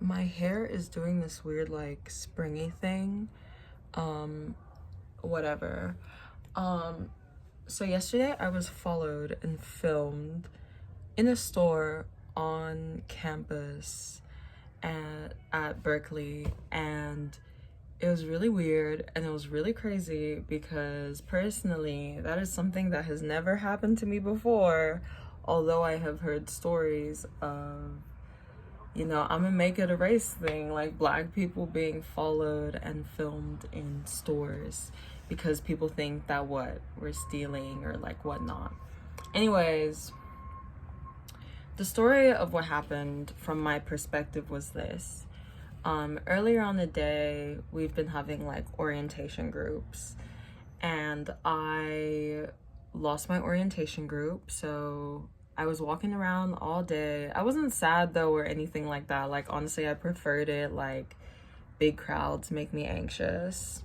My hair is doing this weird like springy thing. Whatever. Um so yesterday I was followed and filmed in a store on campus at Berkeley, and it was really weird and it was really crazy because personally that is something that has never happened to me before, although I have heard stories of, I'm gonna make it a race thing, like black people being followed and filmed in stores because people think that we're stealing or like whatnot. Anyways, the story of what happened from my perspective was this. Earlier on the day, we've been having like orientation groups, and I lost my orientation group, so I was walking around all day. I wasn't sad though or anything like that. Like honestly, I preferred it. Like big crowds make me anxious.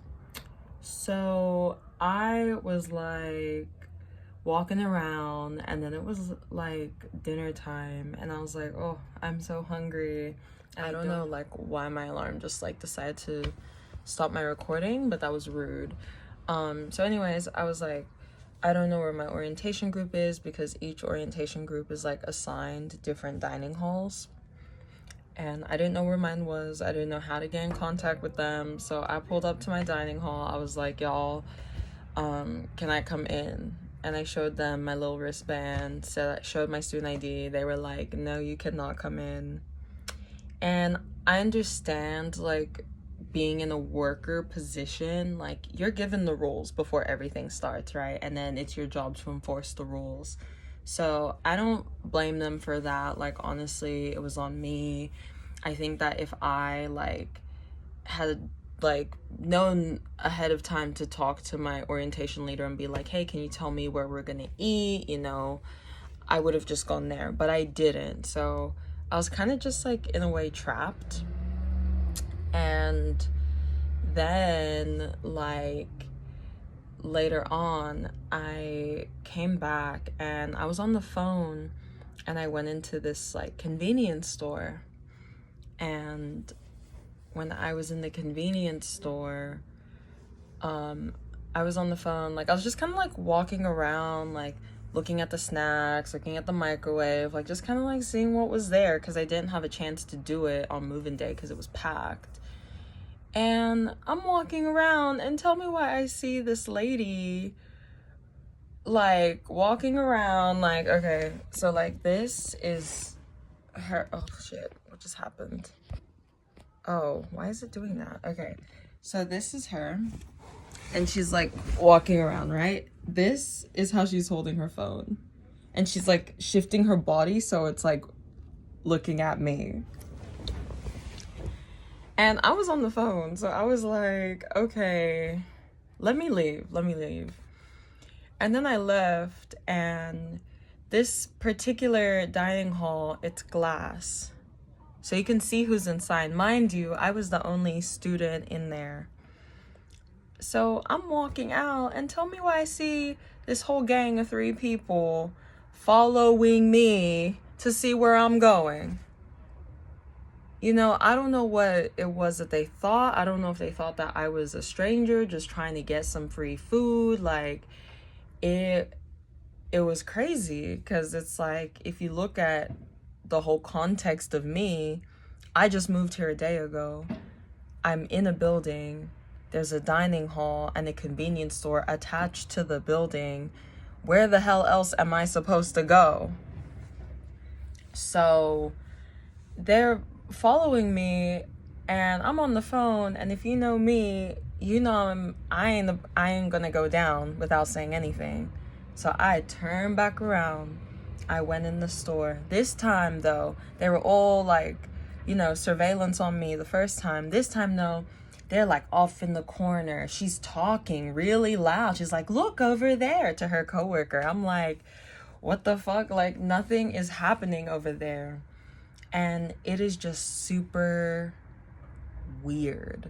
So I was like walking around, and then it was like dinner time, and I was like, oh, I'm so hungry. I don't know like why my alarm just like decided to stop my recording, but that was rude. So anyways, I was like, I don't know where my orientation group is because each orientation group is like assigned different dining halls. And I didn't know where mine was. I didn't know how to get in contact with them. So I pulled up to my dining hall. I was like, y'all, can I come in? And I showed them my little wristband, showed my student ID. They were like, no, you cannot come in. And I understand like being in a worker position, like you're given the rules before everything starts, right? And then it's your job to enforce the rules. So I don't blame them for that. Like honestly, it was on me. I think that if I like had like known ahead of time to talk to my orientation leader and be like, hey, can you tell me where we're gonna eat, I would have just gone there, but I didn't. So I was kind of just like in a way trapped. And then like later on I came back and I was on the phone, and I went into this like convenience store. And when I was in the convenience store, I was on the phone, like I was just kind of like walking around, like looking at the snacks, looking at the microwave, like just kind of like seeing what was there because I didn't have a chance to do it on move-in day because it was packed. And I'm walking around, and tell me why I see this lady like walking around, like, okay, so like this is her. Oh shit, what just happened? Oh, why is it doing that? Okay, so this is her, and she's like walking around, right? This is how she's holding her phone, and she's like shifting her body so it's like looking at me. And I was on the phone, so I was like, okay, let me leave. And then I left, and this particular dining hall, it's glass, so you can see who's inside. Mind you, I was the only student in there. So I'm walking out, and tell me why I see this whole gang of 3 people following me to see where I'm going. I don't know what it was that they thought. I don't know if they thought that I was a stranger just trying to get some free food. Like, it was crazy because it's like, if you look at the whole context of me, I just moved here a day ago. I'm in a building. There's a dining hall and a convenience store attached to the building. Where the hell else am I supposed to go? So they're following me, and I'm on the phone, and if you know me, I ain't gonna go down without saying anything. So I turned back around. I went in the store. This time though, they were all like, surveillance on me the first time. This time though, they're like off in the corner. She's talking really loud. She's like, look over there, to her coworker. I'm like, what the fuck? Like nothing is happening over there. And it is just super weird.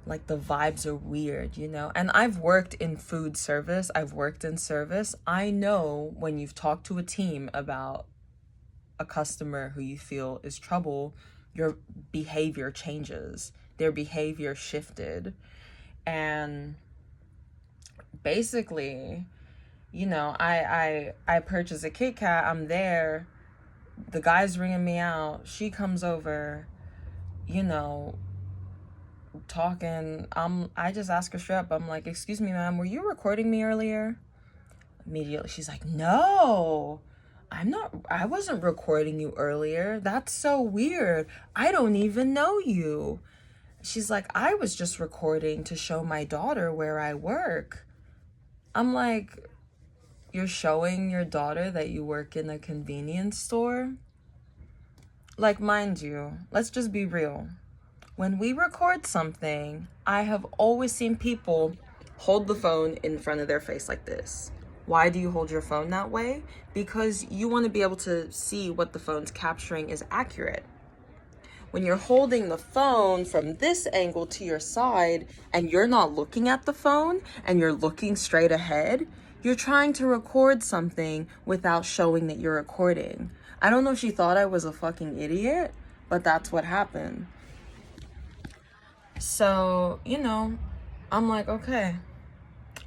Like the vibes are weird, And I've worked in food service. I've worked in service. I know when you've talked to a team about a customer who you feel is trouble, your behavior changes. Their behavior shifted. And basically, you know, I purchase a Kit Kat. I'm there. The guy's ringing me out. She comes over, you know, talking. I just ask her straight up. I'm like, excuse me, ma'am, were you recording me earlier? Immediately, she's like, no, I wasn't recording you earlier. That's so weird. I don't even know you. She's like, I was just recording to show my daughter where I work. I'm like, you're showing your daughter that you work in a convenience store? Like, mind you, let's just be real. When we record something, I have always seen people hold the phone in front of their face like this. Why do you hold your phone that way? Because you want to be able to see what the phone's capturing is accurate. When you're holding the phone from this angle to your side and you're not looking at the phone and you're looking straight ahead, you're trying to record something without showing that you're recording. I don't know if she thought I was a fucking idiot, but that's what happened. So, you know, I'm like, okay,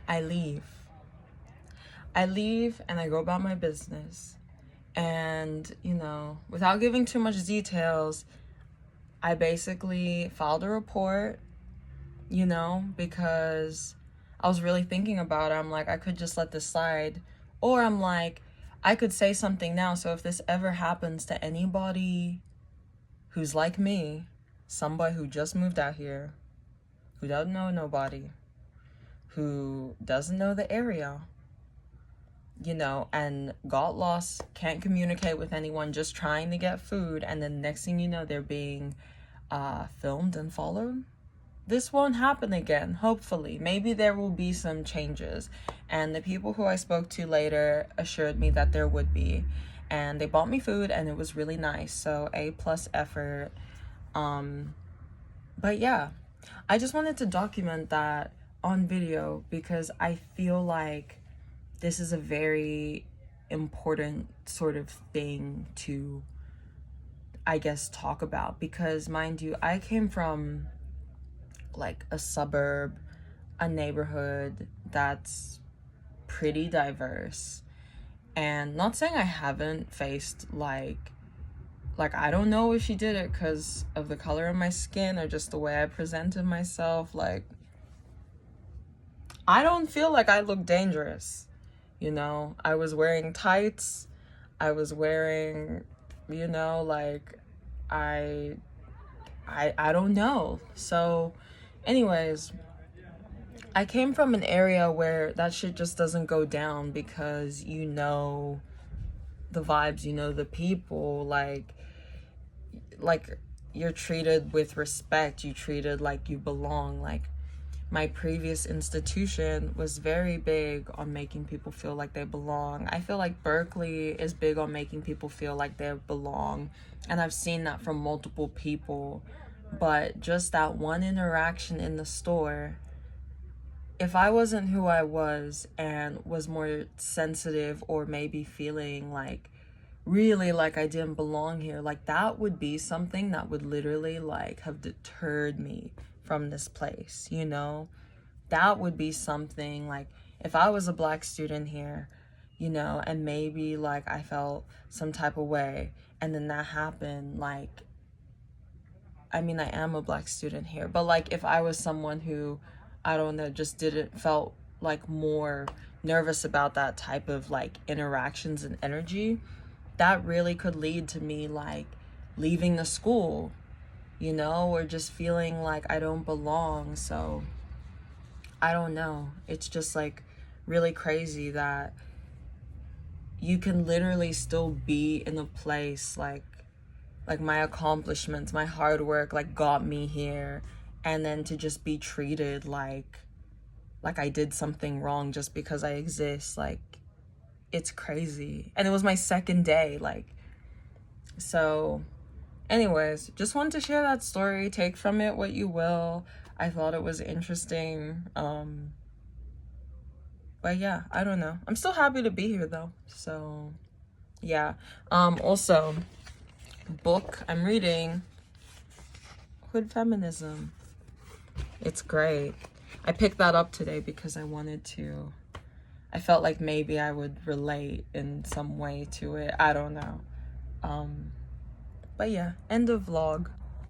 I leave and I go about my business. And, you know, without giving too much details, I basically filed a report, you know, because I was really thinking about it. I'm like, I could just let this slide. Or I'm like, I could say something now. So if this ever happens to anybody who's like me, somebody who just moved out here, who doesn't know nobody, who doesn't know the area, you know, and got lost, can't communicate with anyone, just trying to get food, and then next thing you know, they're being filmed and followed. This won't happen again, hopefully. Maybe there will be some changes. And the people who I spoke to later assured me that there would be. And they bought me food and it was really nice. So A+ effort. But yeah, I just wanted to document that on video because I feel like this is a very important sort of thing to, I guess, talk about. Because mind you, I came from like a suburb, a neighborhood that's pretty diverse. And not saying I haven't faced like I don't know if she did it because of the color of my skin or just the way I presented myself. Like, I don't feel like I look dangerous, you know. I was wearing tights, I was wearing, you know, like I don't know. So anyways, I came from an area where that shit just doesn't go down because you know the vibes, you know the people, like you're treated with respect, you treated like you belong. Like, my previous institution was very big on making people feel like they belong. I feel like Berkeley is big on making people feel like they belong, and I've seen that from multiple people. But just that one interaction in the store, if I wasn't who I was and was more sensitive or maybe feeling like really like I didn't belong here, like that would be something that would literally like have deterred me from this place, you know? That would be something like if I was a Black student here, you know, and maybe like I felt some type of way and then that happened, like, I mean, I am a Black student here, but like if I was someone who, I don't know, just felt like more nervous about that type of like interactions and energy, that really could lead to me like leaving the school, you know, or just feeling like I don't belong. So I don't know. It's just like really crazy that you can literally still be in a place like my accomplishments, my hard work like got me here, and then to just be treated like I did something wrong just because I exist. Like, it's crazy. And it was my second day, like. So anyways, just wanted to share that story. Take from it what you will. I thought it was interesting. But yeah, I don't know. I'm still happy to be here though. So yeah. Also, book I'm reading hood feminism. It's great. I picked that up today because I felt like maybe I would relate in some way to it. I don't know. But yeah, end of vlog.